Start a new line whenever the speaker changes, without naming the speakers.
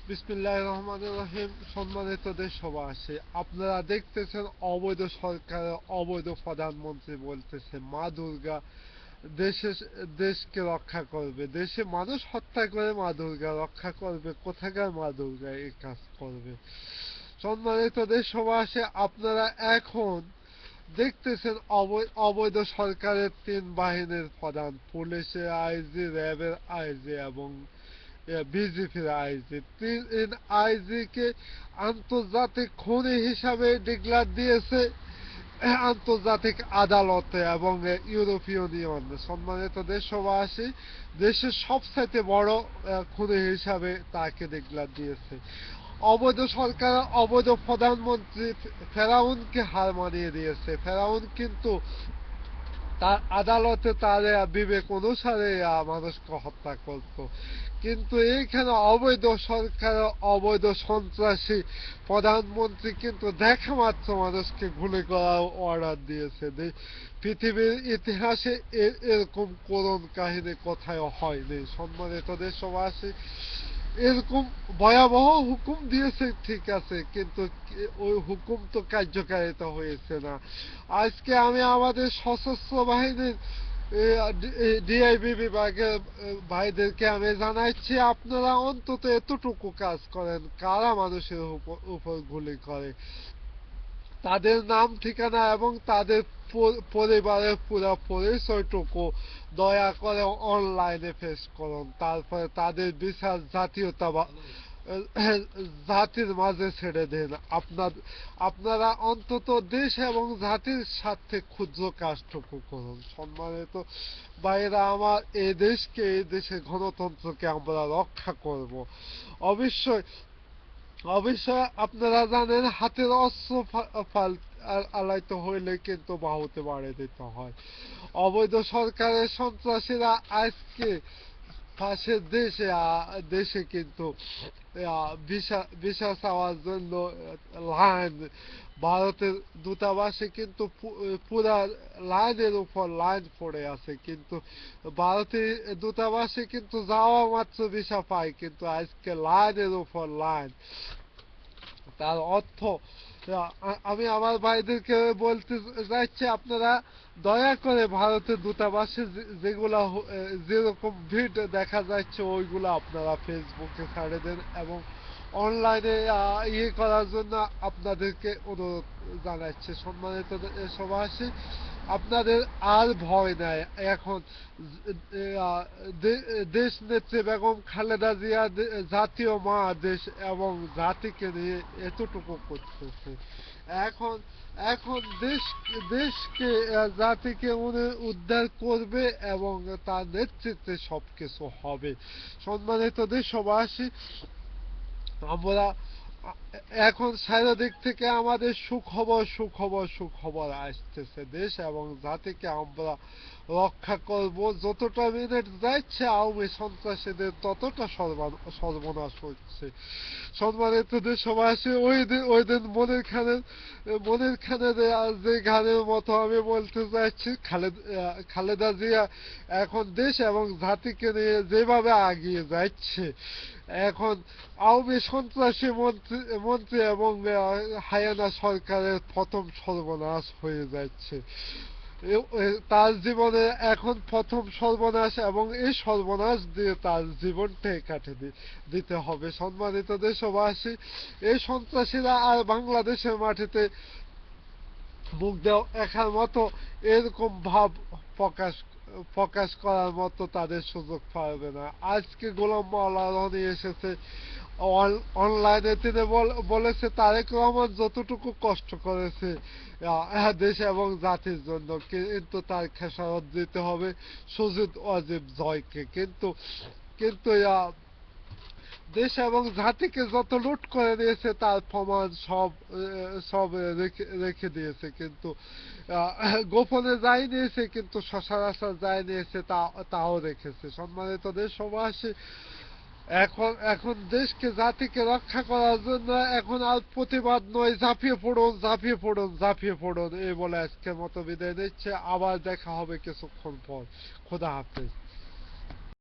বিসমিল্লাহির রহমানির রহিম। সম্মানিত দেশবাসী, আপনারা দেখতেছেন অবৈধ সরকারের অবৈধ প্রধানমন্ত্রী বলতেছে মা দুর্গা দেশে দেশকে রক্ষা করবে, দেশে মানুষ হত্যা করে মা দুর্গা রক্ষা করবে। কোথাকার মা দুর্গা এই কাজ করবে? সম্মানিত দেশবাসী, আপনারা এখন দেখতেছেন অবৈধ সরকারের তিন বাহিনীর প্রধান, পুলিশের আইজি, র্যাবের আইজি এবং বিজেপির আইজি, তিন আইজি কে আন্তর্জাতিক খুনি হিসাবে ডিক্লার দিয়েছে আন্তর্জাতিক আদালতে এবং ইউরোপীয় ইউনিয়ন। সম্মানিত দেশবাসী, দেশের সবচাইতে বড় খুনি হিসাবে তাকে ডিক্লার দিয়েছে। অবৈধ সরকার অবৈধ প্রধানমন্ত্রী ফেরাউনকে হার মানিয়ে দিয়েছে। ফেরাউন কিন্তু তার আদালতে তার বিবেক অনুসারে মানুষকে হত্যা করত, কিন্তু এইখানে অবৈধ সরকার অবৈধ সন্ত্রাসী প্রধানমন্ত্রী কিন্তু দেখা মাত্র মানুষকে গুলি করার অর্ডার দিয়েছে। পৃথিবীর ইতিহাসে এরকম করুণ কাহিনী কোথাও হয়নি। সম্মানিত দেশবাসী, এরকম ভয়াবহ হুকুম দিয়েছে ঠিক আছে, কিন্তু ওই হুকুম তো কার্যকারিতা হয়েছে না। আজকে আমি আমাদের সশস্ত্র বাহিনীর ডিআইবি বিভাগের ভাইদেরকে আমি জানাচ্ছি, আপনারা অন্তত এতটুকু কাজ করেন। কারা মানুষের উপর গুলি করে, তাদের নাম ঠিকানা এবং তাদের পরিবারের পুরো পরিচয়টুকু দয়া করে অনলাইনে পেশ করুন। তারপরে তাদের বিচার জাতির মাঝে ছেড়ে দেন। আপনারা অন্তত দেশ এবং জাতির স্বার্থে ক্ষুদ্র কাজটুকু করুন। সম্মানিত ভাইয়েরা আমার, এই দেশের গণতন্ত্রকে আমরা রক্ষা করব। অবশ্যই অবশ্যই আপনারা জানেন, হাতের অস্ত্র আলাইতে হইলে কিন্তু বাহুতে বাড়ি দিতে হয়। অবৈধ সরকারের সন্ত্রাসীরা আজকে পাশের দেশে কিন্তু ভিসা চাওয়ার জন্য লাইন, ভারতের দূতাবাসে কিন্তু পুরা লাইনের উপর লাইন পড়ে আছে, কিন্তু ভারতের দূতাবাসে কিন্তু যাওয়া মাত্র ভিসা পায়, কিন্তু আজকে লাইনের উপর লাইন। তার অর্থ, আমি আমার ভাইদেরকে বলতে চাইছি, আপনারা দয়া করে ভারতের দূতাবাসে যেগুলা যেরকম ভিড় দেখা যাচ্ছে ওইগুলো আপনারা ফেসবুকে ছাড়ে দেন এবং অনলাইনে করার জন্য আপনাদেরকে অনুরোধ জানাচ্ছে। সম্মানিত সভাসী, আপনাদের আর ভয় নাই। এখন দেশ নেত্রী বেগম খালেদা জিয়া জাতীয় মা, দেশ এবং জাতিকে নিয়ে এতটুকু করতেছে। এখন এখন দেশকে জাতিকে উনি উদ্ধার করবে এবং তার নেতৃত্বে সবকিছু হবে। সম্মানিত দেশবাসী, আমরা এখন চারিদিক থেকে আমাদের সুখবর সুখবর সুখবর আসতেছে। দেশ এবং জাতিকে আমরা রক্ষা করব। যতটা মিনিট যাচ্ছে আওয়ামী সন্ত্রাসীদের ততটা সর্বনাশ হচ্ছে। সম্মানিত দেশবাসী, ওই দিন মনির খানের যে গানের মতো আমি বলতে চাচ্ছি, খালেদা জিয়া এখন দেশ এবং জাতিকে নিয়ে যেভাবে এগিয়ে যাচ্ছে, এখন আওয়ামী সন্ত্রাসী মন্ত্রী এবং হায়ানা সরকারের প্রথম সর্বনাশ হয়ে যাচ্ছে। তার জীবনে এখন প্রথম সর্বনাশ এবং এই সর্বনাশ দিয়ে তার জীবনটাই দিতে হবে। সম্মানিত দেশবাসী, এই সন্ত্রাসীরা আর বাংলাদেশের মাটিতে মুখ দেখার মতো, এরকম ভাব প্রকাশ প্রকাশ করার মতো তাদের সুযোগ পাবে না। আজকে গোলাম মাওলা রনি এসেছে অনলাইনে, তিনি বলেছে তারেক রহমান যতটুকু কষ্ট করেছে দেশ এবং জাতির জন্য, কিন্তু তার খেসারত দিতে হবে সুজিত অজিব জয়কে। কিন্তু কিন্তু দেশ এবং জাতিকে যত লুট করে দিয়েছে তার প্রমাণ সব রেখে দিয়েছে, কিন্তু গোপনে যাই নিয়েছে, কিন্তু সচরাচর যাই নিয়েছে তাও রেখেছে। সম্মানিত দেশবাসী, এখন দেশকে জাতিকে রক্ষা করার জন্য এখন আর প্রতিবাদ নয়, ঝাঁপিয়ে পড়ুন ঝাঁপিয়ে পড়ুন ঝাঁপিয়ে পড়ুন, এই বলে আজকের মতো বিদায় নিচ্ছে। আবার দেখা হবে কিছুক্ষণ পর। খোদা হাফেজ।